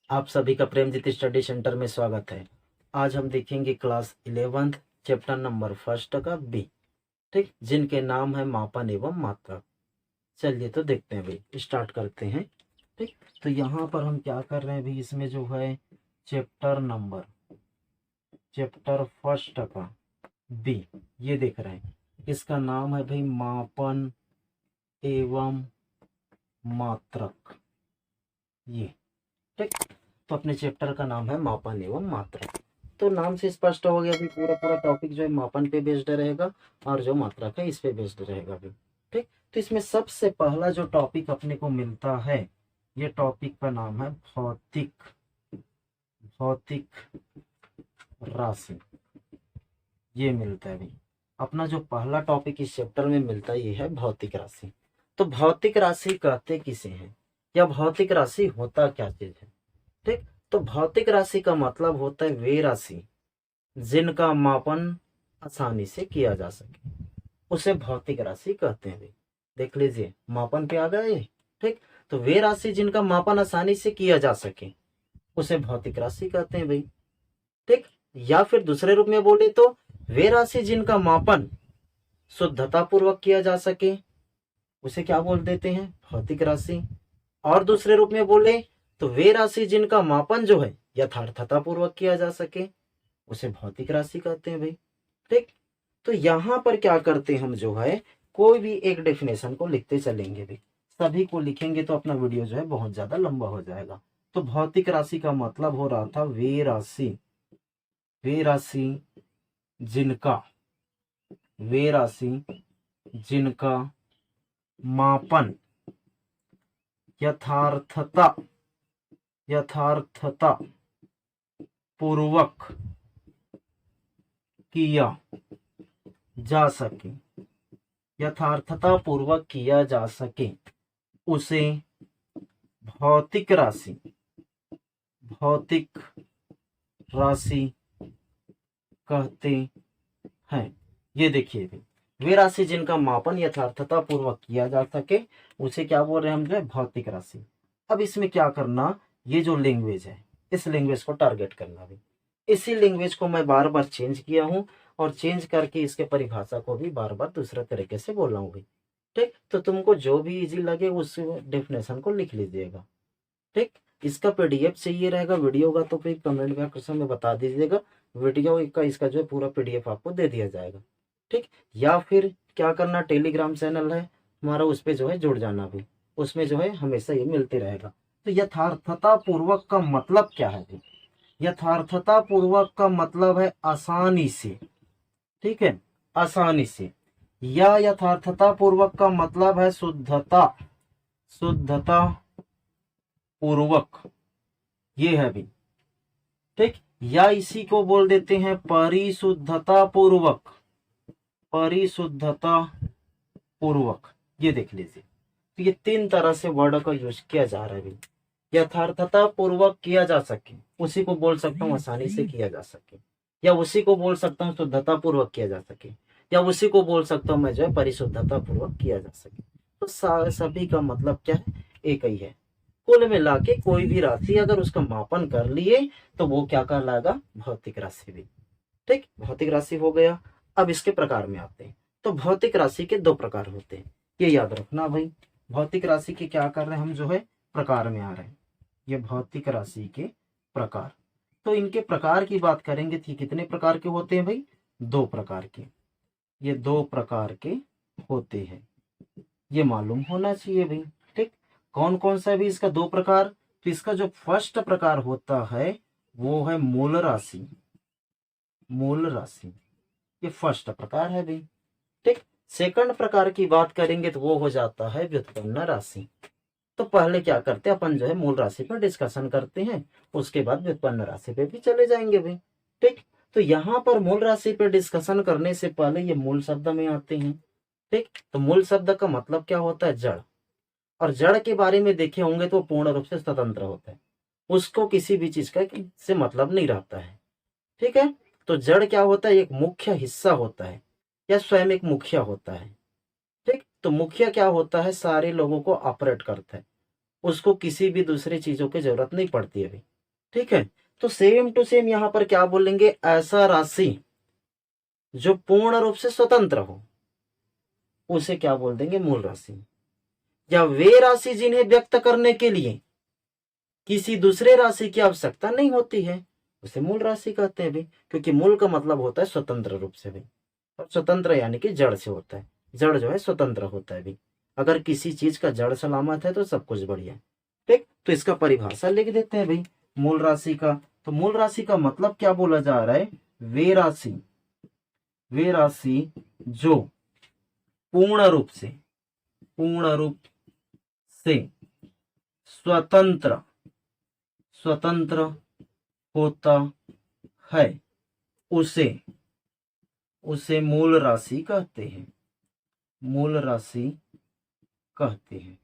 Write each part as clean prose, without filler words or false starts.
आप सभी का प्रेमजीत स्टडी सेंटर में स्वागत है। आज हम देखेंगे class 11th chapter number first का बी। ठीक, जिनके नाम है मापन एवं मात्रा। चलिए तो देखते हैं भाई, स्टार्ट करते हैं। ठीक, तो यहाँ पर हम क्या कर रहे हैं भाई, इसमें जो है चैप्टर फर्स्ट का बी, ये देख रहे हैं। इसका नाम है भाई मापन एवं मात्रक। ये ठीक, तो अपने चैप्टर का नाम है मापन एवं मात्रा। तो नाम से स्पष्ट हो गया भी, पूरा पूरा टॉपिक जो है मापन पे बेस्ड रहेगा और जो मात्रा का इस पे बेस्ड रहेगा भी। ठीक, तो इसमें सबसे पहला जो टॉपिक अपने को मिलता है, ये टॉपिक का नाम है भौतिक राशि। ये मिलता है भाई, अपना जो पहला टॉपिक इस चैप्टर में मिलता है ये है भौतिक राशि। तो भौतिक राशि कहते किसे हैं, या भौतिक राशि होता क्या चीज है। ठीक, तो भौतिक राशि का मतलब होता है वे राशि जिनका मापन आसानी से किया जा सके, उसे भौतिक राशि कहते हैं भाई। देख लीजिए, मापन पे आ गया ये। ठीक, तो वे राशि जिनका मापन आसानी से किया जा सके उसे भौतिक राशि कहते हैं भाई। ठीक, या फिर दूसरे रूप में बोले तो वे राशि जिनका मापन शुद्धता पूर्वक किया जा सके उसे क्या बोल देते हैं, भौतिक राशि। और दूसरे रूप में बोले तो वे राशि जिनका मापन जो है यथार्थता पूर्वक किया जा सके उसे भौतिक राशि कहते हैं भाई। ठीक, तो यहां पर क्या करते हैं हम, जो है कोई भी एक डेफिनेशन को लिखते चलेंगे भाई। सभी को लिखेंगे तो अपना वीडियो जो है बहुत ज्यादा लंबा हो जाएगा। तो भौतिक राशि का मतलब हो रहा था वे राशि जिनका मापन यथार्थता पूर्वक किया जा सके उसे भौतिक राशि कहते हैं। ये देखिए, वे राशि जिनका मापन यथार्थता पूर्वक किया जा सके उसे क्या बोल रहे हैं हम, जो है भौतिक राशि। अब इसमें क्या करना, ये जो लैंग्वेज है इस लैंग्वेज को टारगेट करना भी। इसी लैंग्वेज को मैं बार बार चेंज किया हूं और चेंज करके इसके परिभाषा को भी बार बार दूसरे तरीके से बोला हूं भी। ठीक, तो तुमको जो भी इजी लगे उस डेफिनेशन को लिख लीजिएगा। ठीक, इसका पीडीएफ चाहिए रहेगा वीडियो का तो फिर कमेंट बॉक्स में बता दीजिएगा, वीडियो का इसका जो है पूरा पीडीएफ आपको दे दिया जाएगा। ठीक, या फिर क्या करना, टेलीग्राम चैनल है हमारा, उस पर जो है जुड़ जाना भी, उसमें जो है हमेशा ये मिलते रहेगा। तो यथार्थता पूर्वक का मतलब क्या है भाई, यथार्थता पूर्वक का मतलब है आसानी से। ठीक है, आसानी से। या यथार्थता पूर्वक का मतलब है शुद्धता पूर्वक, ये है भी। ठीक, या इसी को बोल देते हैं परिशुद्धता पूर्वक। ये देख लीजिए, तो ये तीन तरह से वर्ड का यूज किया जा रहा है भी। यथार्थता पूर्वक किया जा सके उसी को बोल सकता हूँ आसानी से किया जा सके, या उसी को बोल सकता हूँ शुद्धता पूर्वक किया जा सके, या उसी को बोल सकता हूँ मैं जो है परिशुद्धता पूर्वक किया जा सके। तो सभी का मतलब क्या है, एक ही है। कुल मिला के कोई भी राशि अगर उसका मापन कर लिए तो वो क्या कहलाएगा, भौतिक राशि भी। ठीक, भौतिक राशि हो गया। अब इसके प्रकार में आते हैं। तो भौतिक राशि के दो प्रकार होते हैं, ये याद रखना भाई। भौतिक राशि के क्या कर रहे हैं हम, जो है प्रकार में आ रहे हैं। ये भौतिक राशि के प्रकार, तो इनके प्रकार की बात करेंगे तो कितने प्रकार के होते हैं भाई, दो प्रकार के। ये दो प्रकार के होते हैं, ये मालूम होना चाहिए भाई। ठीक, कौन कौन सा है भी इसका दो प्रकार। तो इसका जो फर्स्ट प्रकार होता है वो है मूल राशि। ये फर्स्ट प्रकार है भाई। ठीक, सेकंड प्रकार की बात करेंगे तो वो हो जाता है व्युत्पन्न राशि। तो पहले क्या करते हैं अपन, जो है मूल राशि पर डिस्कशन करते हैं, उसके बाद व्युत्पन्न राशि पे भी चले जाएंगे भाई। ठीक, तो यहाँ पर मूल राशि पे डिस्कशन करने से पहले ये मूल शब्द में आते हैं। ठीक, तो मूल शब्द का मतलब क्या होता है, जड़। और जड़ के बारे में देखे होंगे तो पूर्ण रूप से स्वतंत्र होता है, उसको किसी भी चीज का से मतलब नहीं रहता है। ठीक है, तो जड़ क्या होता है, एक मुख्य हिस्सा होता है या स्वयं एक मुखिया होता है। ठीक, तो मुखिया क्या होता है, सारे लोगों को ऑपरेट करता है, उसको किसी भी दूसरी चीजों की जरूरत नहीं पड़ती है भाई। ठीक है, तो सेम टू सेम यहां पर क्या बोलेंगे, ऐसा राशि जो पूर्ण रूप से स्वतंत्र हो उसे क्या बोल देंगे, मूल राशि। या वे राशि जिन्हें व्यक्त करने के लिए किसी दूसरे राशि की आवश्यकता नहीं होती है उसे मूल राशि कहते हैं भी, क्योंकि मूल का मतलब होता है स्वतंत्र रूप से भी, और स्वतंत्र यानी कि जड़ से होता है, जड़ जो है स्वतंत्र होता है भी। अगर किसी चीज का जड़ सलामत है तो सब कुछ बढ़िया है। ठीक, तो इसका परिभाषा लिख देते हैं भाई मूल राशि का। तो मूल राशि का मतलब क्या बोला जा रहा है, वे राशि जो पूर्ण रूप से, पूर्ण रूप से स्वतंत्र, स्वतंत्र होता है उसे, उसे मूल राशि कहते हैं, मूल राशि कहते हैं।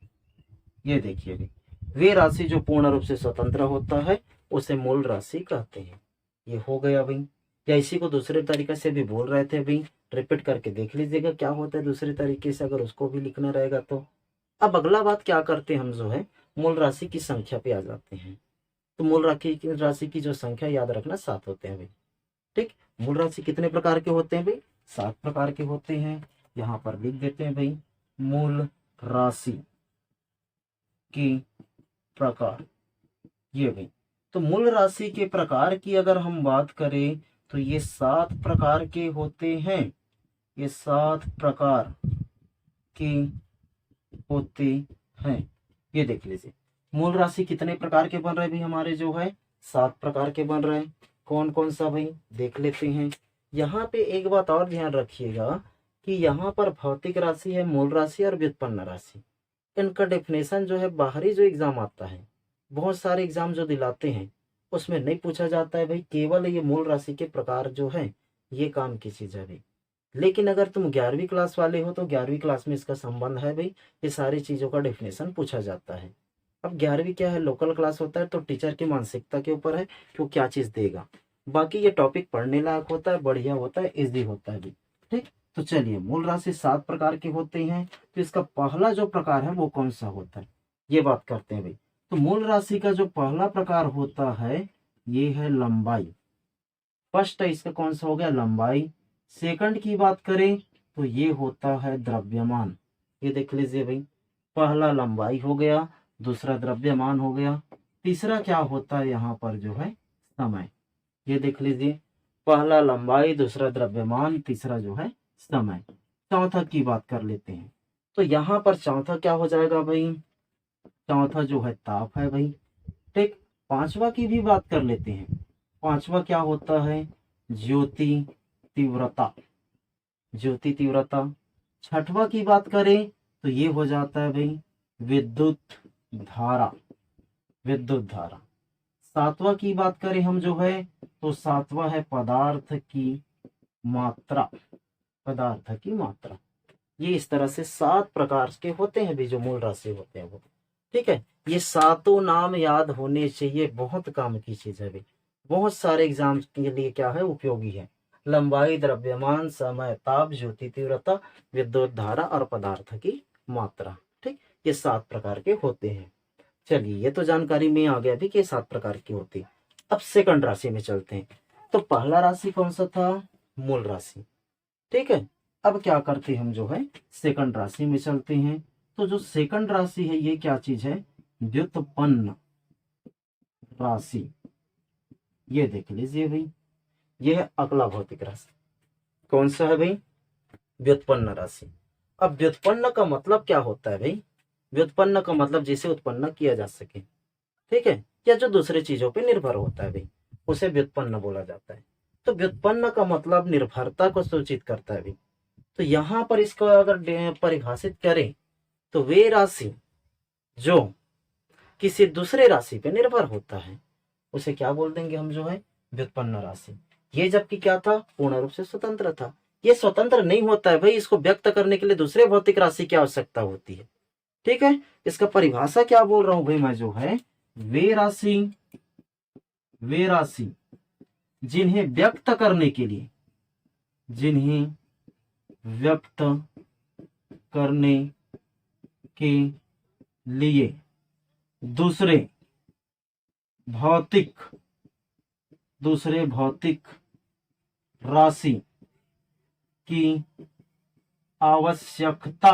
ये देखिए भी, वे राशि जो पूर्ण रूप से स्वतंत्र होता है उसे मूल राशि कहते हैं। ये हो गया भाई। या इसी को दूसरे तरीके से भी बोल रहे थे भाई, रिपीट करके देख लीजिएगा क्या होता है दूसरे तरीके से, अगर उसको भी लिखना रहेगा तो। अब अगला बात क्या करते हैं हम, जो है मूल राशि की संख्या पे आ जाते हैं। तो मूल राशि की जो संख्या याद रखना 7 होते हैं भाई। ठीक, मूल राशि कितने प्रकार के होते हैं भाई, 7 प्रकार के होते हैं। यहाँ पर लिख देते हैं भाई मूल राशि के प्रकार, ये भाई। तो मूल राशि के प्रकार की अगर हम बात करें तो ये 7 प्रकार के होते हैं, ये 7 प्रकार के होते हैं। ये देख लीजिए मूल राशि कितने प्रकार के बन रहे भाई हमारे, जो है 7 प्रकार के बन रहे हैं। कौन कौन सा भाई देख लेते हैं। यहाँ पे एक बात और ध्यान रखिएगा कि यहाँ पर भौतिक राशि है, मूल राशि और व्युत्पन्न राशि। इनका डेफिनेशन जो है बाहरी जो एग्जाम आता है, बहुत सारे एग्जाम जो दिलाते हैं उसमें नहीं पूछा जाता है भाई, केवल ये मूल राशि के प्रकार जो है ये काम की चीज है भाई। लेकिन अगर तुम 11वीं क्लास वाले हो तो 11वीं क्लास में इसका संबंध है भाई, ये सारी चीजों का डेफिनेशन पूछा जाता है। अब 11वीं क्या है, लोकल क्लास होता है, तो टीचर की मानसिकता के ऊपर है कि वो क्या चीज देगा। बाकी ये टॉपिक पढ़ने लायक होता है, बढ़िया होता है, इजी होता है भाई। ठीक, तो चलिए मूल राशि 7 प्रकार के होते हैं, तो इसका पहला जो प्रकार है वो कौन सा होता है ये बात करते हैं भाई। तो मूल राशि का जो पहला प्रकार होता है ये है लंबाई। फर्स्ट है इसका कौन सा हो गया, लंबाई। सेकंड की बात करें तो ये होता है द्रव्यमान। ये देख लीजिए भाई, पहला लंबाई हो गया, दूसरा द्रव्यमान हो गया, तीसरा क्या होता है यहाँ पर जो है समय। ये देख लीजिए, पहला लंबाई, दूसरा द्रव्यमान, तीसरा जो है समय। चौथा की बात कर लेते हैं, तो यहाँ पर चौथा क्या हो जाएगा भाई, चौथा जो है ताप है भाई। ठीक, पांचवा की भी बात कर लेते हैं। पांचवा क्या होता है, ज्योति तीव्रता, ज्योति तीव्रता। छठवा की बात करें तो ये हो जाता है भाई विद्युत धारा, विद्युत धारा। सातवां की बात करें हम जो है तो सातवां है पदार्थ की मात्रा, पदार्थ की मात्रा। ये इस तरह से 7 प्रकार के होते हैं भी जो मूल राशि होते हैं वो। ठीक है, ये सातों नाम याद होने चाहिए, बहुत काम की चीज है भी, बहुत सारे एग्जाम के लिए क्या है उपयोगी है। लंबाई, द्रव्यमान, समय, ताप, ज्योति तीव्रता, विद्युत धारा और पदार्थ की मात्रा। ठीक, ये 7 प्रकार के होते हैं। चलिए ये तो जानकारी में आ गया भी कि 7 प्रकार की होती है। अब सेकंड राशि में चलते हैं। तो पहला राशि कौन सा था, मूल राशि। ठीक है, अब क्या करते हैं हम जो है सेकंड राशि में चलते हैं। तो जो सेकंड राशि है ये क्या चीज है, व्युत्पन्न राशि। ये देख लीजिए भाई, ये है अगला भौतिक राशि। कौन सा है भाई, व्युत्पन्न राशि। अब व्युत्पन्न का मतलब क्या होता है भाई, व्युत्पन्न का मतलब जिसे उत्पन्न किया जा सके। ठीक है, या जो दूसरे चीजों पे निर्भर होता है भाई उसे व्युत्पन्न बोला जाता है। तो व्युत्पन्न का मतलब निर्भरता को सूचित करता है भाई। तो यहां पर इसको अगर परिभाषित करें तो वे राशि जो किसी दूसरे राशि पे निर्भर होता है उसे क्या बोल देंगे हम जो है, व्युत्पन्न राशि। ये जबकि क्या था, पूर्ण रूप से स्वतंत्र था। ये स्वतंत्र नहीं होता है भाई, इसको व्यक्त करने के लिए दूसरे भौतिक राशि की आवश्यकता होती है। ठीक है, इसका परिभाषा क्या बोल रहा हूं भाई मैं जो है, वे राशि, वे राशि जिन्हें व्यक्त करने के लिए, जिन्हें व्यक्त करने के लिए दूसरे भौतिक, दूसरे भौतिक राशि की आवश्यकता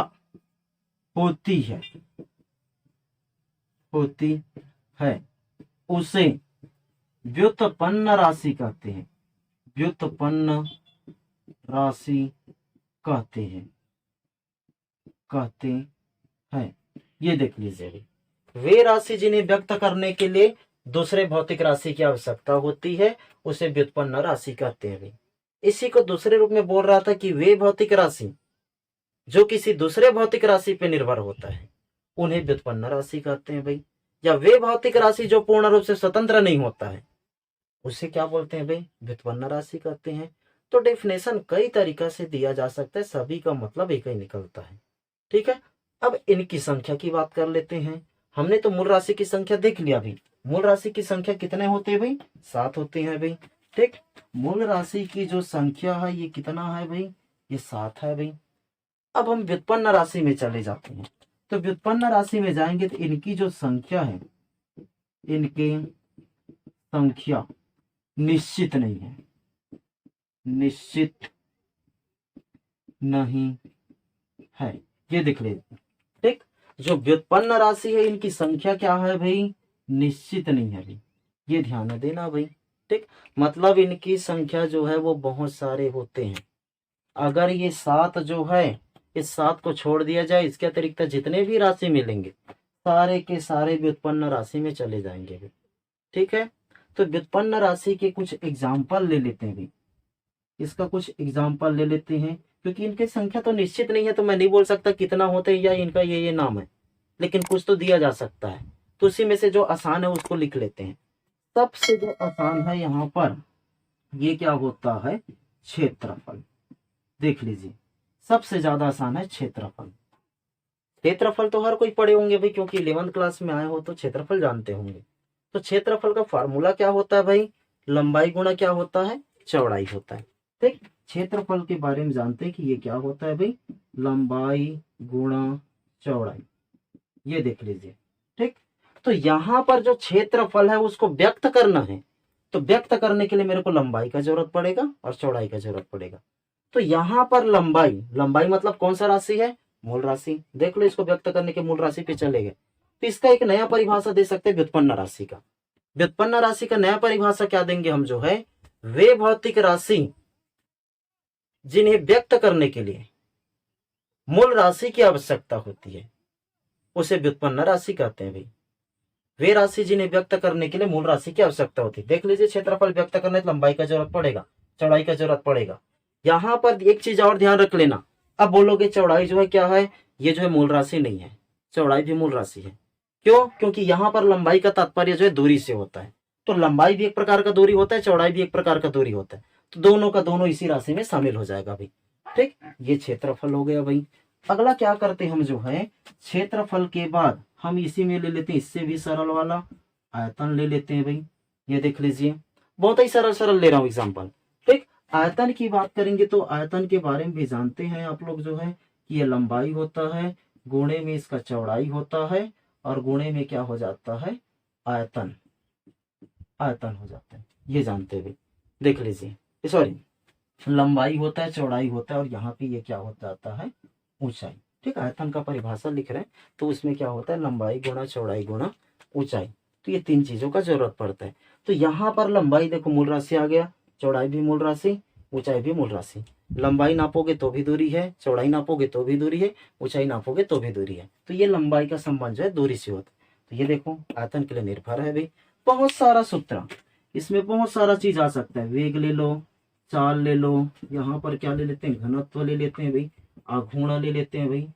होती है, होती है, उसे व्युत्पन्न राशि कहते हैं, व्युत्पन्न राशि कहते हैं, कहते हैं। ये देख लीजिए, वे राशि जिन्हें व्यक्त करने के लिए दूसरे भौतिक राशि की आवश्यकता होती है उसे व्युत्पन्न राशि कहते हैं। इसी को दूसरे रूप में बोल रहा था कि वे भौतिक राशि जो किसी दूसरे भौतिक राशि पर निर्भर होता है उन्हें व्युत्पन्न राशि कहते हैं भाई। या वे भौतिक राशि जो पूर्ण रूप से स्वतंत्र नहीं होता है उसे क्या बोलते हैं भाई, व्युत्पन्न राशि कहते हैं। तो डेफिनेशन कई तरीका से दिया जा सकता है, सभी का मतलब एक ही निकलता है। ठीक है, अब इनकी संख्या की बात कर लेते हैं। हमने तो मूल राशि की संख्या देख लिया भाई। मूल राशि की संख्या कितने होते हैं भाई, 7 होते हैं भाई। ठीक, मूल राशि की जो संख्या है ये कितना है भाई, ये 7 है भाई। अब हम व्युत्पन्न राशि में चले जाते हैं। तो व्युत्पन्न राशि में जाएंगे तो इनकी जो संख्या है, इनकी संख्या निश्चित नहीं है, निश्चित नहीं है, ये देख लीजिए। ठीक, जो व्युत्पन्न राशि है इनकी संख्या क्या है भाई, निश्चित नहीं है भाई, ये ध्यान देना भाई। ठीक, मतलब इनकी संख्या जो है वो बहुत सारे होते हैं। अगर ये 7 जो है, इस 7 को छोड़ दिया जाए, इसके अतिरिक्त जितने भी राशि मिलेंगे सारे के सारे व्युत्पन्न राशि में चले जाएंगे भाई। ठीक है, तो व्युत्पन्न राशि के कुछ एग्जाम्पल ले लेते हैं भाई, इसका कुछ एग्जाम्पल ले लेते हैं। क्योंकि इनकी संख्या तो निश्चित नहीं है तो मैं नहीं बोल सकता कितना होते हैं या इनका ये नाम है, लेकिन कुछ तो दिया जा सकता है। तो उसी में से जो आसान है उसको लिख लेते हैं। सबसे जो आसान है यहाँ पर ये क्या होता है, क्षेत्रफल। देख लीजिए, सबसे ज्यादा आसान है क्षेत्रफल। क्षेत्रफल तो हर कोई पढ़े होंगे भाई, क्योंकि 11th क्लास में आए हो तो क्षेत्रफल जानते होंगे। तो क्षेत्रफल का फार्मूला क्या होता है भाई, लंबाई गुणा क्या होता है, चौड़ाई होता है। ठीक, क्षेत्रफल के बारे में जानते हैं कि ये क्या होता है भाई, लंबाई गुणा चौड़ाई, ये देख लीजिए। ठीक, तो यहाँ पर जो क्षेत्रफल है उसको व्यक्त करना है, तो व्यक्त करने के लिए मेरे को लंबाई का जरूरत पड़ेगा और चौड़ाई का जरूरत पड़ेगा। तो यहाँ पर लंबाई, लंबाई मतलब कौन सा राशि है, मूल राशि। देख लो, इसको व्यक्त करने के मूल राशि पे चले गए तो इसका एक नया परिभाषा दे सकते हैं व्युत्पन्न राशि का। व्युत्पन्न राशि का नया परिभाषा क्या देंगे हम, जो है वे भौतिक राशि जिन्हें व्यक्त करने के लिए मूल राशि की आवश्यकता होती है उसे व्युत्पन्न राशि कहते हैं भाई। वे राशि जिन्हें व्यक्त करने के लिए मूल राशि की आवश्यकता होती है। देख लीजिए, क्षेत्रफल व्यक्त करने लंबाई का जरूरत पड़ेगा, चौड़ाई का जरूरत पड़ेगा। यहाँ पर एक चीज और ध्यान रख लेना, अब बोलोगे चौड़ाई जो है क्या है, ये जो है मूल राशि नहीं है, चौड़ाई भी मूल राशि है। क्यों, क्योंकि यहाँ पर लंबाई का तात्पर्य जो है दूरी से होता है। तो लंबाई भी एक प्रकार का दूरी होता है, चौड़ाई भी एक प्रकार का दूरी होता है, तो दोनों का दोनों इसी राशि में शामिल हो जाएगा भाई। ठीक, ये क्षेत्रफल हो गया भाई। अगला क्या करते हैं हम, जो है क्षेत्रफल के बाद हम इसी में ले लेते हैं, इससे भी सरल वाला आयतन ले लेते हैं भाई। ये देख लीजिए, बहुत ही सरल सरल ले रहा हूँ एग्जाम्पल। ठीक, आयतन की बात करेंगे तो आयतन के बारे में भी जानते हैं आप लोग, जो है कि ये लंबाई होता है, गुणे में इसका चौड़ाई होता है, और गुणे में क्या हो जाता है, आयतन, आयतन हो जाता है, ये जानते हैं भाई। देख लीजिए, सॉरी, लंबाई होता है, चौड़ाई होता है, और यहाँ पे ये क्या हो जाता है, ऊंचाई। ठीक, आयतन का परिभाषा लिख रहे हैं तो उसमें क्या होता है, लंबाई गुणा चौड़ाई गुणा ऊंचाई। तो ये 3 चीजों का जरूरत पड़ता है। तो यहाँ पर लंबाई देखो मूल राशि आ गया, चौड़ाई भी मूल राशि, ऊंचाई भी मूल राशि। लंबाई नापोगे तो भी दूरी है, चौड़ाई नापोगे तो भी दूरी है, ऊंचाई नापोगे तो भी दूरी है। तो ये लंबाई का संबंध जो है दूरी से होता है। तो ये देखो, आयतन के लिए निर्भर है भाई। बहुत सारा सूत्र, इसमें बहुत सारा चीज आ सकता है। वेग ले लो, चाल ले लो, यहाँ पर क्या ले लेते हैं, घनत्व ले लेते हैं भाई, आघूर्ण ले लेते हैं भाई,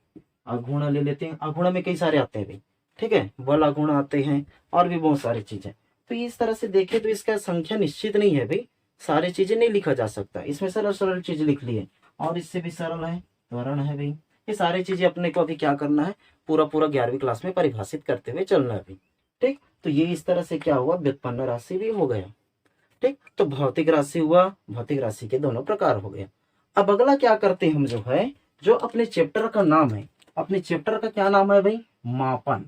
आघूर्ण ले लेते हैं। आघूर्ण में कई सारे आते हैं भाई, ठीक है, बल आघूर्ण आते हैं, और भी बहुत सारी चीजें। तो इस तरह से देखें तो इसका संख्या निश्चित नहीं है भाई, सारी चीजें नहीं लिखा जा सकता। इसमें सरल सरल चीज लिख लिए, और इससे भी सरल है त्वरण है भाई। ये सारी चीजें अपने को अभी क्या करना है, पूरा पूरा 11वीं क्लास में परिभाषित करते हुए चलना है भाई। ठीक, तो ये इस तरह से क्या हुआ, व्युत्पन्न राशि भी हो गया। ठीक, तो भौतिक राशि हुआ, भौतिक राशि के दोनों प्रकार हो गए। अब अगला क्या करते हैं हम, जो है जो अपने चैप्टर का नाम है, अपने चैप्टर का क्या नाम है भाई, मापन।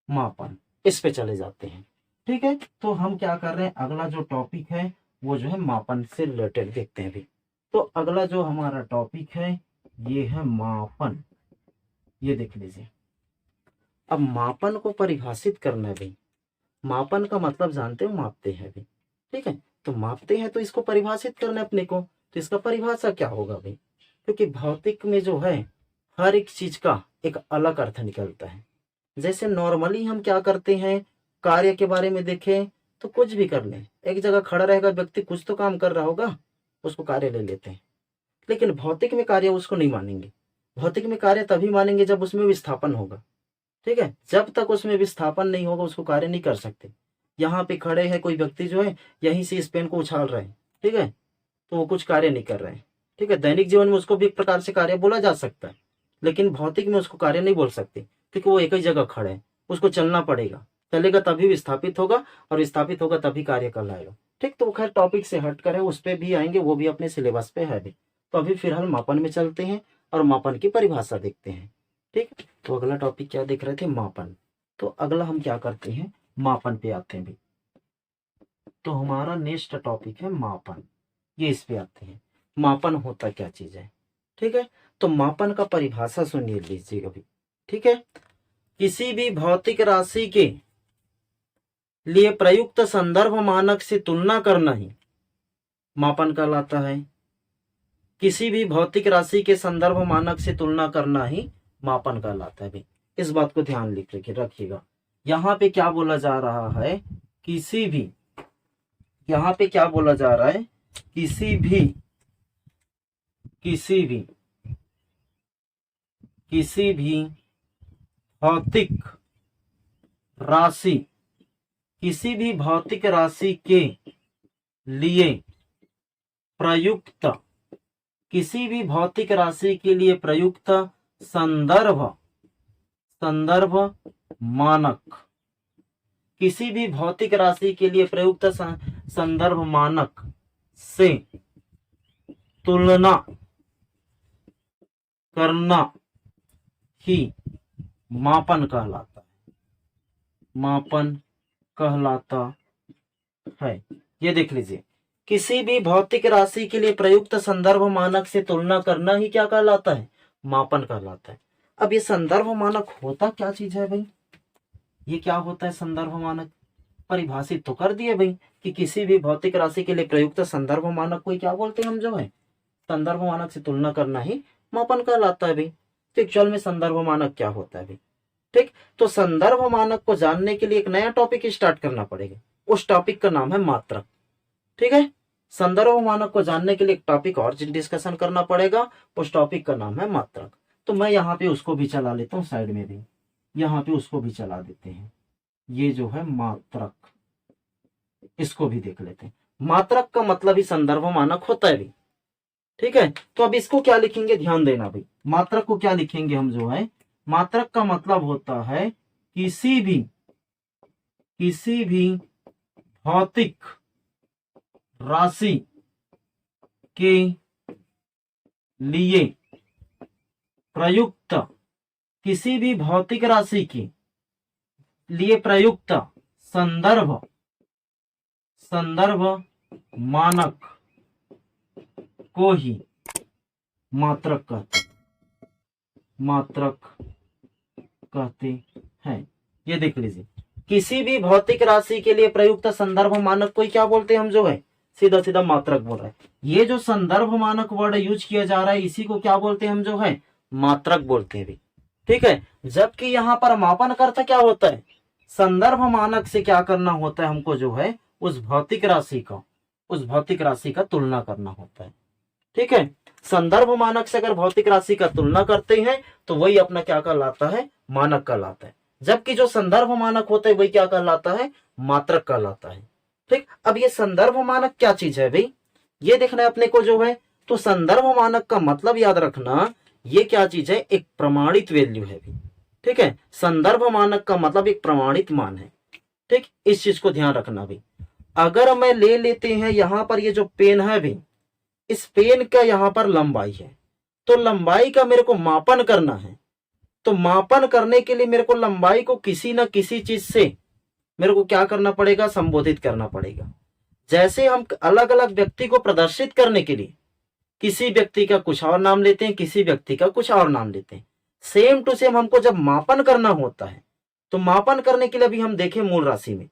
मापन, इस पे चले जाते हैं। ठीक है, तो हम क्या कर रहे हैं, अगला जो टॉपिक है वो जो है मापन से रिलेटेड देखते हैं अभी। तो अगला जो हमारा टॉपिक है ये है मापन। ये देख लीजिए, अब मापन को परिभाषित करना है भाई। मापन का मतलब जानते हो, मापते हैं भाई, ठीक है। तो मापते हैं तो इसको परिभाषित करना है अपने को, तो इसका परिभाषा क्या होगा भाई, क्योंकि भौतिक में जो है हर एक चीज का एक अलग अर्थ निकलता है। जैसे नॉर्मली हम क्या करते हैं, कार्य के बारे में देखें तो कुछ भी कर लें, एक जगह खड़ा रहेगा व्यक्ति, कुछ तो काम कर रहा होगा, उसको कार्य ले लेते हैं। लेकिन भौतिक में कार्य उसको नहीं मानेंगे। भौतिक में कार्य तभी मानेंगे जब उसमें विस्थापन होगा, ठीक है। जब तक उसमें विस्थापन नहीं होगा उसको कार्य नहीं कर सकते। यहाँ पे खड़े हैं कोई व्यक्ति जो है, यहीं से इस पेन को उछाल रहे हैं, ठीक है, तो वो कुछ कार्य नहीं कर रहे हैं, ठीक है। दैनिक जीवन में उसको भी एक प्रकार से कार्य बोला जा सकता है, लेकिन भौतिक में उसको कार्य नहीं बोल सकते, क्योंकि वो एक ही जगह खड़े हैं, उसको चलना पड़ेगा, चलेगा तभी विस्थापित होगा, और विस्थापित होगा तभी कार्य कहलाएगा, ठीक। तो खैर टॉपिक से हट कर है, उस पर भी आएंगे, वो भी अपने सिलेबस पे है भी। तो अभी फिलहाल मापन में चलते हैं और मापन की परिभाषा देखते हैं, ठीक। तो अगला टॉपिक क्या देख रहे थे, मापन। तो अगला हम क्या करते हैं, मापन पे आते हैं भी। तो हमारा नेक्स्ट टॉपिक है मापन। ये इस पे आते हैं, मापन होता क्या चीज है, ठीक है। तो मापन का परिभाषा सुनिए लीजिएगा भी, ठीक है। किसी भी भौतिक राशि के लिए प्रयुक्त संदर्भ मानक से तुलना करना ही मापन कहलाता है। किसी भी भौतिक राशि के संदर्भ मानक से तुलना करना ही मापन कहलाता है भाई। इस बात को ध्यान लिख रखिएगा। यहाँ पे क्या बोला जा रहा है, किसी भी, यहाँ पे क्या बोला जा रहा है, किसी भी भौतिक राशि, किसी भी भौतिक राशि के लिए प्रयुक्त, किसी भी भौतिक राशि के लिए प्रयुक्त संदर्भ मानक, किसी भी भौतिक राशि के लिए प्रयुक्त संदर्भ मानक से तुलना करना ही मापन कहलाता है, मापन कहलाता है। ये देख लीजिए, किसी भी भौतिक राशि के लिए प्रयुक्त संदर्भ मानक से तुलना करना ही क्या कहलाता है, मापन कहलाता है। अब ये संदर्भ मानक होता क्या चीज है भाई, ये क्या होता है संदर्भ मानक, परिभाषित तो कर दिए भाई कि किसी भी भौतिक राशि के लिए प्रयुक्त संदर्भ मानक को क्या बोलते हैं हम, जो है संदर्भ मानक से तुलना करना ही मापन कहलाता है भाई। तो एक्चुअल में संदर्भ मानक क्या होता है भाई, ठीक। तो संदर्भ मानक को जानने के लिए एक नया टॉपिक स्टार्ट करना पड़ेगा, उस टॉपिक का नाम है मात्रक, ठीक है। संदर्भ मानक को जानने के लिए एक टॉपिक और डिस्कशन करना पड़ेगा, उस टॉपिक का नाम है मात्रक। तो मैं यहाँ पे उसको भी चला लेता हूँ साइड में भी, यहाँ पे उसको भी चला देते हैं। ये जो है मात्रक, इसको भी देख लेते हैं। मात्रक का मतलब ही संदर्भ मानक होता है भी, ठीक है। तो अब इसको क्या लिखेंगे, ध्यान देना भाई। मात्रक को क्या लिखेंगे हम, जो है मात्रक का मतलब होता है किसी भी भौतिक राशि के लिए प्रयुक्त, किसी भी भौतिक राशि के लिए प्रयुक्त संदर्भ मानक को ही मात्रक कहते हैं। ये देख लीजिए, किसी भी भौतिक राशि के लिए प्रयुक्त संदर्भ मानक को क्या बोलते हैं हम, जो है सीधा सीधा मात्रक बोल रहे हैं। ये जो संदर्भ मानक वर्ड यूज किया जा रहा है, इसी को क्या बोलते हैं हम, जो है मात्रक बोलते हैं भी, ठीक है। जबकि यहाँ पर मापन करता क्या होता है, संदर्भ मानक से क्या करना होता है हमको, जो है उस भौतिक राशि का तुलना करना होता है, ठीक है। संदर्भ मानक से अगर भौतिक राशि का तुलना करते हैं तो वही अपना क्या कहलाता है, मानक कहलाता है। जबकि जो संदर्भ मानक होता है वही क्या कहलाता है, मात्रक कहलाता है, ठीक। अब ये संदर्भ मानक क्या चीज है भाई, ये देखना है अपने को, जो है तो संदर्भ मानक का मतलब याद रखना, ये क्या चीज है, एक प्रमाणित वैल्यू है भाई, ठीक है। संदर्भ मानक का मतलब एक प्रमाणित मान है, ठीक। इस चीज को ध्यान रखना भाई। अगर मैं ले लेते हैं यहां पर ये जो पेन है भाई, इस पेन का यहां पर लंबाई है, तो लंबाई का मेरे को मापन करना है। तो मापन करने के लिए मेरे को लंबाई को किसी न किसी चीज से मेरे को क्या करना पड़ेगा, संबोधित करना पड़ेगा। जैसे हम अलग अलग व्यक्ति को प्रदर्शित करने के लिए किसी व्यक्ति का कुछ और नाम लेते हैं, किसी व्यक्ति का कुछ और नाम लेते हैं, सेम टू सेम हमको जब मापन करना होता है तो मापन करने के लिए भी हम देखें मूल राशि में,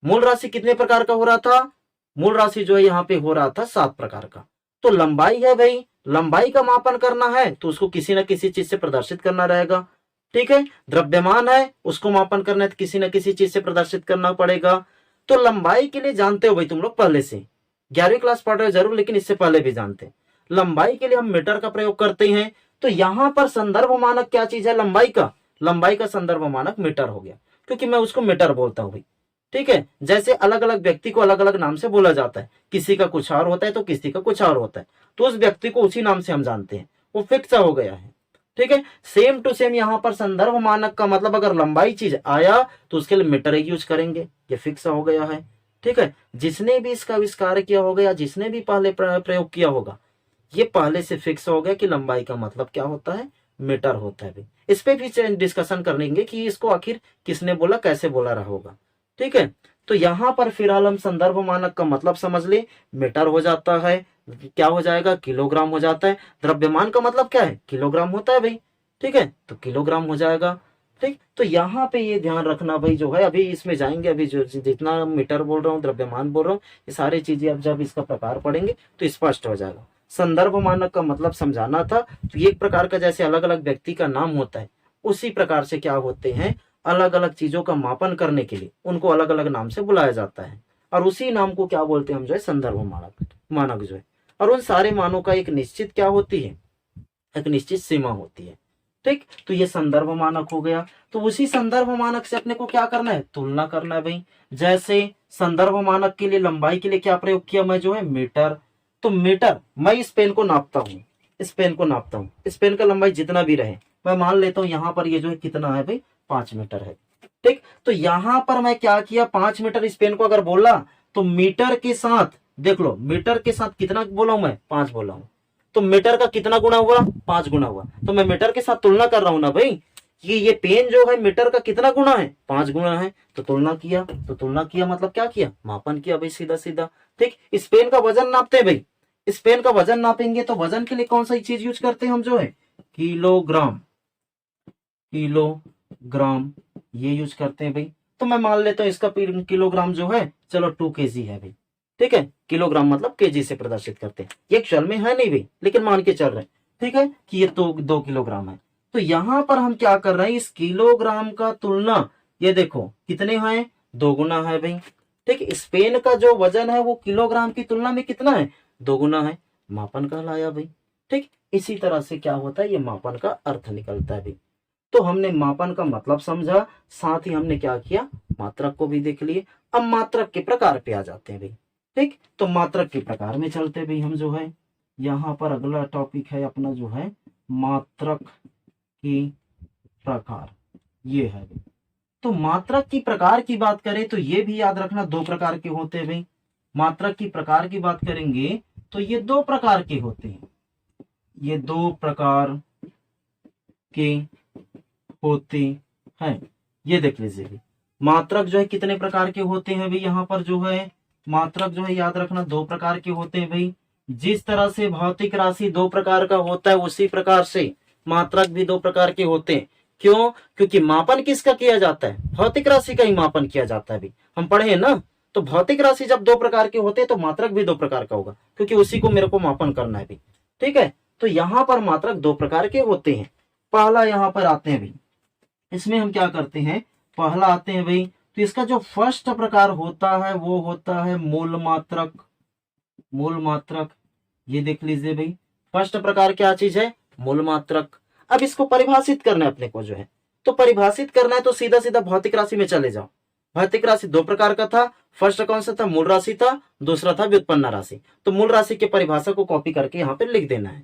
मूल राशि कितने प्रकार का हो रहा था, मूल राशि जो है यहाँ पे हो रहा था 7 प्रकार का। तो लंबाई है भाई, लंबाई का मापन करना है तो उसको किसी न किसी चीज से प्रदर्शित करना रहेगा, ठीक है। द्रव्यमान है, उसको मापन करना है तो किसी न किसी चीज से प्रदर्शित करना पड़ेगा। तो लंबाई के लिए जानते हो भाई तुम लोग पहले से 11वीं क्लास पढ़ रहे हो जरूर, लेकिन इससे पहले भी जानते हैं लंबाई के लिए हम मीटर का प्रयोग करते हैं। तो यहां पर संदर्भ मानक क्या चीज है, लंबाई का, लंबाई का संदर्भ मानक मीटर हो गया, क्योंकि मैं उसको मीटर बोलता हूं भाई, ठीक है। जैसे अलग अलग व्यक्ति को अलग अलग नाम से बोला जाता है, किसी का कुछ और होता है तो किसी का कुछ और होता है, तो उस व्यक्ति को उसी नाम से हम जानते हैं, वो फिक्स हो गया है, ठीक है। सेम टू सेम यहाँ पर संदर्भ मानक का मतलब अगर लंबाई चीज आया तो उसके लिए मीटर यूज करेंगे, ये फिक्स हो गया है, ठीक है। जिसने भी इसका आविष्कार किया होगा या जिसने भी पहले प्रयोग किया होगा, ये पहले से फिक्स हो गया कि लंबाई का मतलब क्या होता है, मीटर होता है। इस पे भी डिस्कशन करेंगे कि इसको आखिर किसने बोला, कैसे बोला रहा होगा, ठीक है। तो यहां पर फिलहाल हम संदर्भ मानक का मतलब समझ ले, मीटर हो जाता है, क्या हो जाएगा, किलोग्राम हो जाता है। द्रव्यमान का मतलब क्या है, किलोग्राम होता है भाई, ठीक है, तो किलोग्राम हो जाएगा, ठीक। तो यहाँ पे ये ध्यान रखना भाई जो है, अभी इसमें जाएंगे, अभी जो जितना मीटर बोल रहा हूँ, द्रव्यमान बोल रहा हूँ, ये सारी चीजें अब जब इसका प्रकार पढ़ेंगे तो स्पष्ट हो जाएगा। संदर्भ मानक का मतलब समझाना था, तो ये एक प्रकार का जैसे अलग अलग व्यक्ति का नाम होता है, उसी प्रकार से क्या होते हैं, अलग अलग चीजों का मापन करने के लिए उनको अलग अलग नाम से बुलाया जाता है, और उसी नाम को क्या बोलते हैं हम जो है, संदर्भ मानक, मानक जो है। और उन सारे मानों का एक निश्चित क्या होती है, एक निश्चित सीमा होती है, ठीक। तो ये संदर्भ मानक हो गया। तो उसी संदर्भ मानक से अपने को क्या करना है, तुलना करना है भाई। जैसे संदर्भ मानक के लिए लंबाई के लिए क्या प्रयोग किया मैं, जो है मीटर। तो मीटर, मैं इस पेन को नापता हूँ, इस पेन को नापता हूँ, इस पेन का लंबाई जितना भी रहे, मैं मान लेता हूँ यहाँ पर ये जो है कितना है भाई, 5 मीटर है, ठीक। तो यहाँ पर मैं क्या किया, 5 मीटर इस पेन को अगर बोला तो मीटर के साथ देख लो, मीटर के साथ कितना बोला हूं मैं, 5 बोला हूं, तो मीटर का कितना गुना हुआ, 5 गुना हुआ। तो मैं मीटर के साथ तुलना कर रहा हूं ना भाई, ये पेन जो है मीटर का कितना गुना है, 5 गुना है, तो तुलना किया, तो तुलना किया मतलब क्या किया, मापन किया भाई, सीधा सीधा, ठीक। इस पेन का वजन नापते हैं भाई, इस पेन का वजन नापेंगे तो वजन के लिए कौन सा चीज यूज करते हैं हम, जो है किलोग्राम, किलोग्राम ये यूज करते हैं भाई। तो मैं मान लेता हूं इसका किलोग्राम जो है, चलो 2 kg है भाई, ठीक है। किलोग्राम मतलब केजी से प्रदर्शित करते हैं, ये एक्चुअल में है नहीं भाई, लेकिन मान के चल रहे हैं, ठीक है, कि ये तो 2 किलोग्राम है। तो यहां पर हम क्या कर रहे हैं, इस किलोग्राम का तुलना, ये देखो कितने हैं, 2 गुना है भाई, ठीक। इस पेन का जो वजन है वो किलोग्राम की तुलना में कितना है, 2 गुना है, मापन कहलाया भाई, ठीक। इसी तरह से क्या होता है, ये मापन का अर्थ निकलता है भाई। तो हमने मापन का मतलब समझा, साथ ही हमने क्या किया, मात्रक को भी देख लिए। अब मात्रक के प्रकार पे आ जाते हैं भाई, ठीक। तो मात्रक के प्रकार में चलते भाई हम, जो है यहाँ पर अगला टॉपिक है अपना जो है मात्रक की प्रकार, ये है भाई। तो मात्रक की प्रकार की बात करें तो ये भी याद रखना 2 प्रकार के होते हैं भाई। मात्रक की प्रकार की बात करेंगे तो ये 2 प्रकार के होते हैं, ये 2 प्रकार के होते हैं। ये देख लीजिए भाई, मात्रक जो है कितने प्रकार के होते हैं भाई, यहाँ पर जो है मात्रक जो है याद रखना 2 प्रकार के होते हैं भाई। जिस तरह से भौतिक राशि 2 प्रकार का होता है, उसी प्रकार से मात्रक भी 2 प्रकार के होते हैं। क्यों, क्योंकि मापन किसका किया जाता है, भौतिक राशि का ही मापन किया जाता है भाई, हम पढ़े हैं ना। तो भौतिक राशि जब 2 प्रकार के होते हैं तो मात्रक भी 2 प्रकार का होगा, क्योंकि उसी को मेरे को मापन करना है भाई, ठीक है। तो यहाँ पर मात्रक 2 प्रकार के होते हैं। पहला यहाँ पर आते हैं भाई, इसमें हम क्या करते हैं, पहला आते हैं भाई, तो इसका जो फर्स्ट प्रकार होता है वो होता है मूल मात्रक, मूल मात्रक, ये देख लीजिए भाई, फर्स्ट प्रकार क्या चीज है, मूल मात्रक। अब इसको परिभाषित करना है अपने को जो है, तो परिभाषित करना है तो सीधा सीधा भौतिक राशि में चले जाओ। भौतिक राशि 2 प्रकार का था, फर्स्ट कौन सा था, मूल राशि था, दूसरा था व्युत्पन्न राशि। तो मूल राशि के परिभाषा को कॉपी करके यहाँ पे लिख देना है,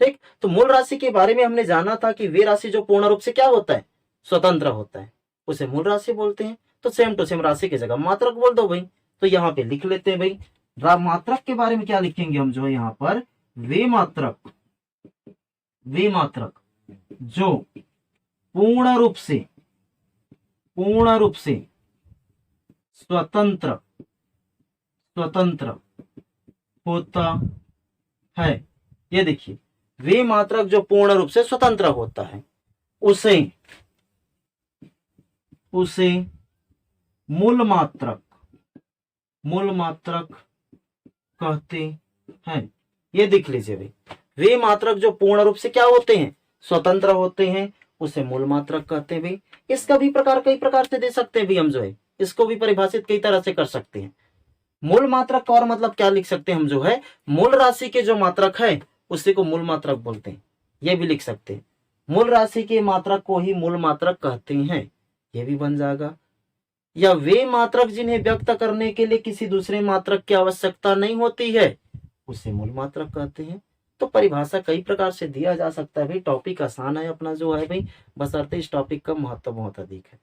ठीक। तो मूल राशि के बारे में हमने जाना था कि वे राशि जो पूर्ण रूप से क्या होता है, स्वतंत्र होता है, उसे मूल राशि बोलते हैं। तो सेम टू सेम राशि की जगह मात्रक बोल दो भाई। तो यहाँ पे लिख लेते हैं भाई, मात्रक के बारे में क्या लिखेंगे हम, जो है यहाँ पर वे मात्रक, वे मात्रक जो पूर्ण रूप से स्वतंत्र स्वतंत्र होता है। ये देखिए, वे मात्रक जो पूर्ण रूप से स्वतंत्र होता है उसे उसे मूल मात्रक कहते हैं। ये देख लीजिए भाई, वे मात्रक जो पूर्ण रूप से क्या होते हैं, स्वतंत्र होते हैं, उसे मूल मात्रक कहते हैं भाई। इसका भी प्रकार कई प्रकार से दे सकते हैं भी हम जो है, इसको भी परिभाषित कई तरह से कर सकते हैं। मूल मात्रक और मतलब क्या लिख सकते हैं हम जो है, मूल राशि के जो मात्रक है उसी को मूल मात्रक बोलते हैं, ये भी लिख सकते हैं। मूल राशि के मात्रक को ही मूल मात्रक कहते हैं, ये भी बन जाएगा। या वे मात्रक जिन्हें व्यक्त करने के लिए किसी दूसरे मात्रक की आवश्यकता नहीं होती है उसे मूल मात्रक कहते हैं। तो परिभाषा कई प्रकार से दिया जा सकता है भाई। टॉपिक आसान है अपना जो है भाई, बशर्ते इस टॉपिक का महत्व बहुत अधिक है।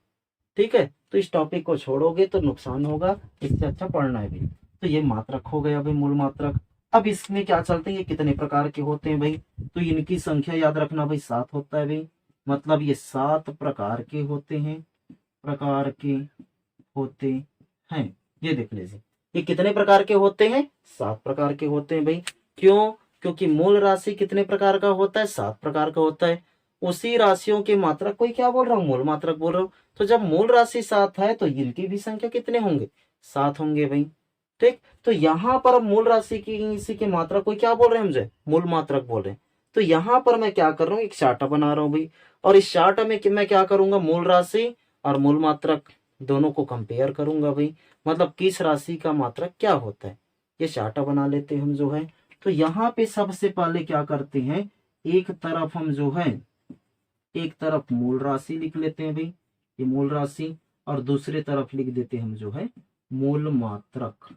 ठीक है, तो इस टॉपिक को छोड़ोगे तो नुकसान होगा, इससे अच्छा पढ़ना है भाई। तो ये मात्रक हो गया भाई, मूल मात्रक। अब इसमें क्या चलते हैं, ये कितने प्रकार के होते हैं भाई, तो इनकी संख्या याद रखना भाई, 7 होता है भाई। मतलब ये 7 प्रकार के होते हैं, ये देख लीजिए, ये कितने प्रकार के होते हैं, 7 प्रकार के होते हैं भाई। क्यों? क्योंकि मूल राशि कितने प्रकार का होता है, 7 प्रकार का होता है। उसी राशियों के मात्रक को क्या बोल रहा हूँ, मूल मात्रक बोल रहा हूँ। तो जब मूल राशि 7 है तो इनकी भी संख्या कितने होंगे, 7 होंगे भाई। ठीक, तो यहाँ पर मूल राशि की इसी के मात्रक को क्या बोल रहे हैं, मुझे मूल मात्रक बोल रहे हैं। तो यहाँ पर मैं क्या कर रहा हूँ, एक चार्ट बना रहा हूँ भाई, और इस चार्ट में मैं क्या करूंगा, मूल राशि और मूल मात्रक दोनों को कंपेयर करूंगा भाई। मतलब किस राशि का मात्रक क्या होता है, ये चार्ट बना लेते हैं हम जो है। तो यहाँ पे सबसे पहले क्या करते हैं, एक तरफ हम जो है, एक तरफ मूल राशि लिख लेते हैं भाई, ये मूल राशि, और दूसरे तरफ लिख देते हैं हम जो है मूल मात्रक,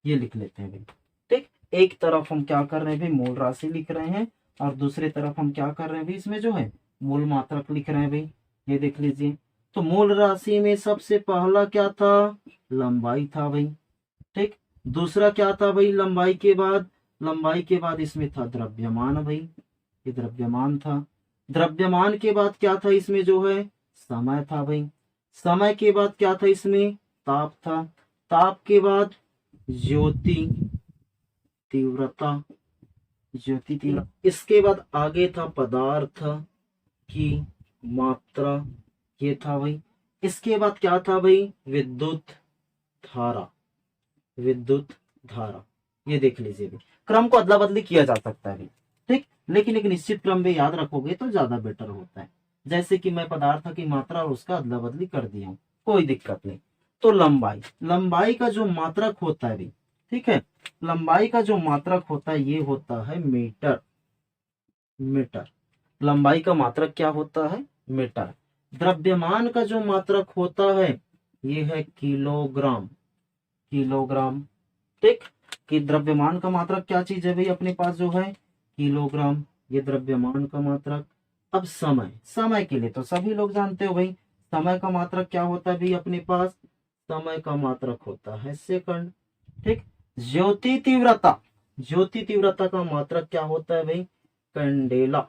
ये लिख लेते हैं भाई। ठीक, एक तरफ हम क्या कर रहे हैं भाई, मूल राशि लिख रहे हैं, और दूसरे तरफ हम क्या कर रहे हैं भाई, इसमें जो है मूल मात्रक लिख रहे हैं भाई। ये देख लीजिए, तो मूल राशि में सबसे पहला क्या था, लंबाई था भाई। ठीक, दूसरा क्या था भाई, लंबाई के बाद इसमें था द्रव्यमान भाई, ये द्रव्यमान था। द्रव्यमान के बाद क्या था इसमें जो है, समय था भाई। समय के बाद क्या था इसमें, ताप था। ताप के बाद ज्योति तीव्रता, इसके बाद आगे था पदार्थ की मात्रा, ये था भाई। इसके बाद क्या था भाई, विद्युत धारा, ये देख लीजिए भाई। क्रम को अदला बदली किया जा सकता है भाई। ठीक, लेकिन एक निश्चित क्रम में याद रखोगे तो ज्यादा बेटर होता है। जैसे कि मैं पदार्थ की मात्रा और उसका अदला बदली कर दिया हूँ, कोई दिक्कत नहीं। तो लंबाई का जो मात्रक होता है भाई, ठीक है, लंबाई का जो मात्रक होता है ये होता है मीटर। लंबाई का मात्रक क्या होता है, मीटर। द्रव्यमान का जो मात्रक होता है ये है किलोग्राम। ठीक, कि द्रव्यमान का मात्रक क्या चीज है भाई, अपने पास जो है किलोग्राम, ये द्रव्यमान का मात्रक। अब समय के लिए तो सभी लोग जानते हो भाई, समय का मात्रक क्या होता है भाई, अपने पास समय का मात्रक होता है सेकंड। ठीक, ज्योति तीव्रता का मात्रक क्या होता है भाई, कैंडेला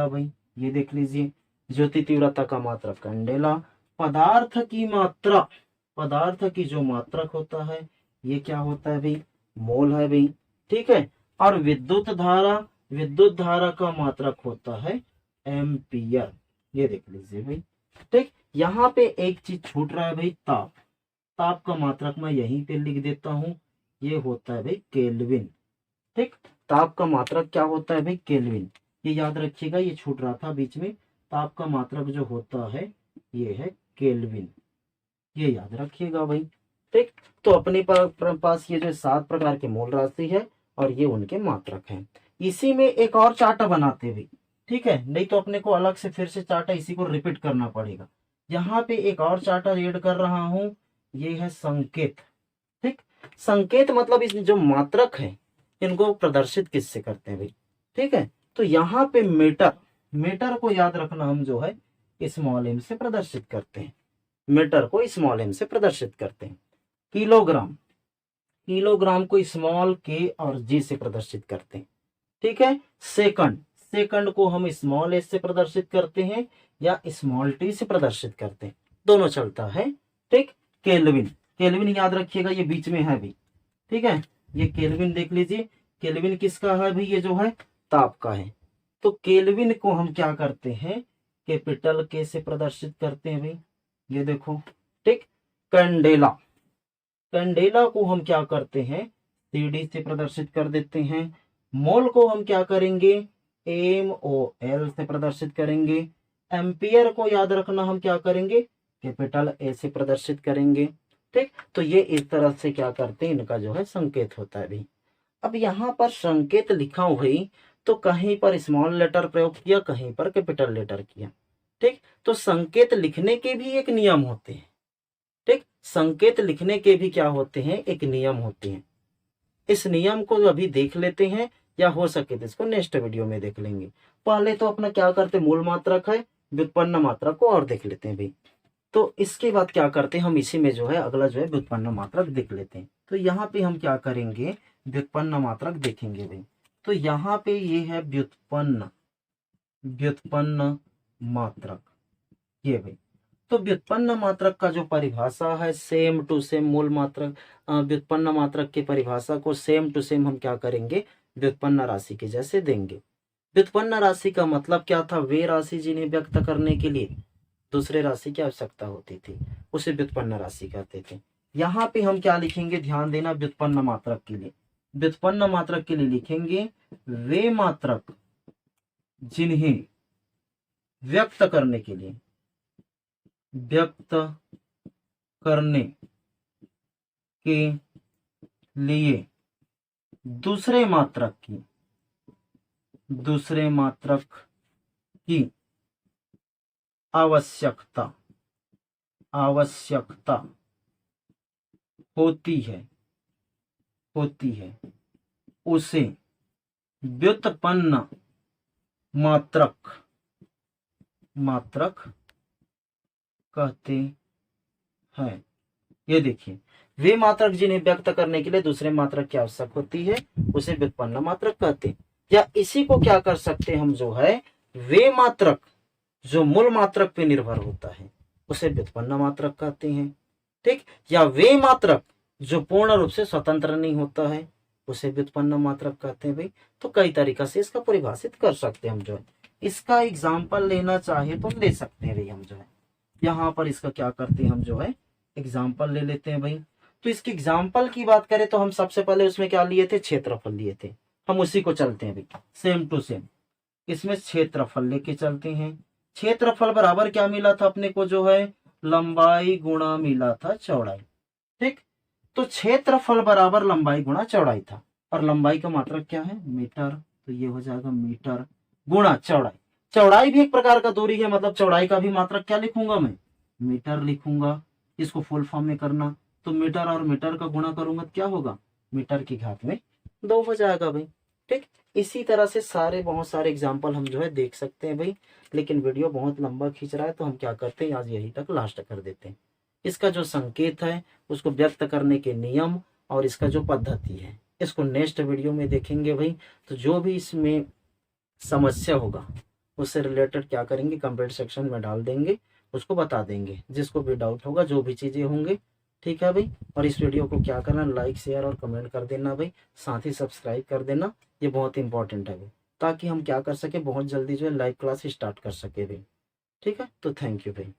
भाई, ये देख लीजिए, ज्योति तीव्रता का मात्रक कैंडेला। पदार्थ की जो मात्रक होता है ये क्या होता है भाई, मोल है भाई। ठीक है, और विद्युत धारा का मात्रक होता है एम्पियर, ये देख लीजिए भाई। ठीक, यहाँ पे एक चीज छूट रहा है भाई, ताप का मात्रक मैं यहीं पे लिख देता हूँ, ये होता है भाई केल्विन। ठीक, ताप का मात्रक क्या होता है भाई, केल्विन, ये याद रखिएगा, ये छूट रहा था बीच में। ताप का मात्रक जो होता है ये है केल्विन, ये याद रखिएगा भाई। ठीक, तो अपने पास ये जो 7 प्रकार के मूल राशि है और ये उनके मात्रक हैं। इसी में एक और चार्ट बनाते हुए, ठीक है, नहीं तो अपने को अलग से फिर से चार्ट इसी को रिपीट करना पड़ेगा। यहाँ पे एक और चार्ट ऐड कर रहा हूँ, ये है संकेत। ठीक, संकेत मतलब इस जो मात्रक है इनको प्रदर्शित किससे करते हैं भाई। ठीक है, तो यहाँ पे मीटर को याद रखना, हम जो है स्मॉल एम से प्रदर्शित करते हैं, मीटर को स्मॉल एम से प्रदर्शित करते हैं। किलोग्राम को स्मॉल के और जी से प्रदर्शित करते हैं। ठीक है, सेकंड को हम स्मॉल एस से प्रदर्शित करते हैं या स्मॉल टी से प्रदर्शित करते हैं, दोनों चलता है। ठीक। केल्विन, केल्विन याद रखिएगा ये बीच में है भी, ठीक है। ये केल्विन देख लीजिए, केल्विन किसका है भाई, ये जो है ताप का है। तो केल्विन को हम क्या करते हैं, कैपिटल के से प्रदर्शित करते हैं भाई, ये देखो, ठीक। कैंडेला, कैंडेला को हम क्या करते हैं, सीडी से प्रदर्शित कर देते हैं। मोल को हम क्या करेंगे, MOL से प्रदर्शित करेंगे। एम्पियर को याद रखना हम क्या करेंगे, कैपिटल ए से प्रदर्शित करेंगे, ठीक। तो ये इस तरह से क्या करते हैं, इनका जो है संकेत होता है भाई। अब यहाँ पर संकेत लिखा हुई तो कहीं पर स्मॉल लेटर प्रयोग किया, कहीं पर कैपिटल लेटर किया, ठीक। तो संकेत लिखने के भी एक नियम होते हैं, ठीक। संकेत लिखने के भी क्या होते हैं, एक नियम होते हैं। इस नियम को अभी देख लेते हैं, या हो सके तो इसको नेक्स्ट वीडियो में देख लेंगे। पहले तो अपना क्या करते, मूल मात्रक है, व्युत्पन्न मात्रक को और देख लेते हैं भाई। तो इसके बाद क्या करते हैं हम, इसी में जो है अगला जो है व्युत्पन्न मात्रक देख लेते हैं। तो यहाँ पे हम क्या करेंगे, व्युत्पन्न मात्रक देखेंगे भाई। तो यहाँ पे ये है व्युत्पन्न, व्युत्पन्न मात्रक, ये भाई। तो व्युत्पन्न मात्रक का जो परिभाषा है, सेम टू सेम मूल मात्रक, व्युत्पन्न मात्रक की परिभाषा को सेम टू सेम हम क्या करेंगे, व्युत्पन्न राशि के जैसे देंगे। व्युत्पन्न राशि का मतलब क्या था, वे राशि जिन्हें व्यक्त करने के लिए दूसरे राशि की आवश्यकता होती थी, उसे व्युत्पन्न राशि कहते थे। यहाँ पे हम क्या लिखेंगे, ध्यान देना, व्युत्पन्न मात्रक के लिए, व्युत्पन्न मात्रक के लिए लिखेंगे वे मात्रक जिन्हें व्यक्त करने के लिए, व्यक्त करने के लिए दूसरे मात्रक की आवश्यकता होती है उसे व्युत्पन्न मात्रक कहते हैं। ये देखिए, वे मात्रक जिन्हें व्यक्त करने के लिए दूसरे मात्रक की आवश्यक होती है उसे व्युत्पन्न मात्रक कहते हैं। या इसी को क्या कर सकते हैं हम, जो है वे मात्रक जो मूल मात्रक पे निर्भर होता है उसे व्युत्पन्न मात्रक कहते हैं, ठीक। या वे मात्रक जो पूर्ण रूप से स्वतंत्र नहीं होता है उसे व्युत्पन्न मात्रक कहते हैं भाई। तो कई तरीका से इसका परिभाषित कर सकते हैं हम, जो है इसका एग्जाम्पल लेना चाहे तो ले सकते हैं भाई। हम जो है यहाँ पर इसका क्या करते हैं, हम जो है एग्जाम्पल ले लेते हैं भाई। तो इसके एग्जाम्पल की बात करें तो हम सबसे पहले उसमें क्या लिए थे, क्षेत्रफल लिए थे। हम उसी को चलते हैं भाई, सेम टू सेम इसमें क्षेत्रफल लेके चलते हैं। क्षेत्रफल बराबर क्या मिला था अपने को, जो है लंबाई गुणा मिला था चौड़ाई, ठीक। तो क्षेत्रफल बराबर लंबाई गुणा चौड़ाई था, और लंबाई का मात्रक क्या है, मीटर। तो ये हो जाएगा मीटर गुणा चौड़ाई। चौड़ाई भी एक प्रकार का दूरी है, मतलब चौड़ाई का भी मात्रक क्या लिखूंगा मैं, मीटर लिखूंगा। इसको फुल फॉर्म में करना तो मीटर और मीटर का गुणा करूंगा तो क्या होगा, मीटर की घात में 2 हो जाएगा भाई, ठीक। इसी तरह से बहुत सारे एग्जाम्पल हम जो है देख सकते हैं भाई। लेकिन वीडियो बहुत लंबा खींच रहा है तो हम क्या करते हैं, आज यही तक लास्ट कर देते हैं। इसका जो संकेत है उसको व्यक्त करने के नियम और इसका जो पद्धति है इसको नेक्स्ट वीडियो में देखेंगे भाई। तो जो भी इसमें समस्या होगा उससे रिलेटेड क्या करेंगे, कमेंट सेक्शन में डाल देंगे, उसको बता देंगे। जिसको भी डाउट होगा, जो भी चीजें होंगे, ठीक है भाई। और इस वीडियो को क्या करना, लाइक शेयर और कमेंट कर देना भाई, साथ ही सब्सक्राइब कर देना, ये बहुत इंपॉर्टेंट है भाई, ताकि हम क्या कर सके, बहुत जल्दी जो है लाइव क्लास स्टार्ट कर सके भाई, ठीक है। तो थैंक यू भाई।